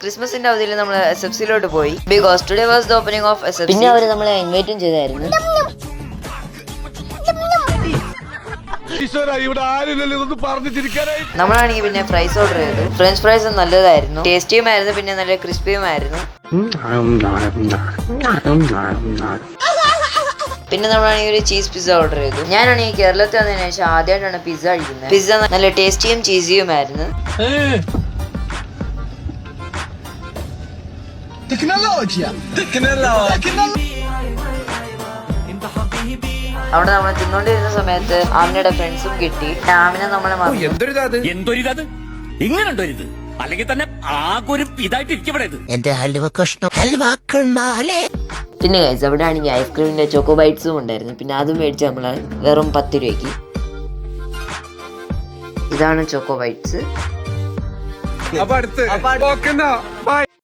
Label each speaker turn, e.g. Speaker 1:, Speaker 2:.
Speaker 1: ക്രിസ്മസിന്റെ അവധിയിൽ നമ്മൾ SFCയിലോട്ട് പോയി. Because today was the opening of SFC.
Speaker 2: പിന്നെ അവര് നമ്മളെ ഇൻവൈറ്റും ചെയ്തായിരുന്നു.
Speaker 1: നമ്മളാണെങ്കിൽ പിന്നെ ഫ്രൈസ് ഓർഡർ ചെയ്തു. ഫ്രഞ്ച് ഫ്രൈസ് നല്ലതായിരുന്നു, ടേസ്റ്റിയുമായിരുന്നു, പിന്നെ നല്ല ക്രിസ്പിയുമായിരുന്നു. പിന്നെ നമ്മളാണെങ്കിൽ ഒരു ചീസ് പിസ്സ ഓർഡർ ചെയ്തു. ഞാനാണെങ്കിൽ കേരളത്തിൽ വന്നതിന് ശേഷം ആദ്യമായിട്ടാണ് പിസ്സ കഴിക്കുന്നത്. പിസ്സ നല്ല ടേസ്റ്റിയും ചീസിയുമായിരുന്നു. അവിടെ നമ്മൾ തിന്നോണ്ടിരുന്ന സമയത്ത് ആമിനയുടെ ഫ്രണ്ട്സും കിട്ടി. ആമിനെ നമ്മളെ
Speaker 3: അല്ലെങ്കിൽ തന്നെ ആകൊരു ഇതായിട്ട് ഇരിക്കപ്പെടരുത്.
Speaker 2: എന്റെ ഹൽവ കഷ്ണം
Speaker 1: പിന്നെ ഗൈസ് അവിടെ ആണെങ്കിൽ ഐസ്ക്രീമിന്റെ ചോക്കോ ബൈറ്റ്സും ഉണ്ടായിരുന്നു. പിന്നെ അതും മേടിച്ച് നമ്മൾ വെറും 10 രൂപയ്ക്ക്. ഇതാണ് ചോക്കോ ബൈറ്റ്സ്.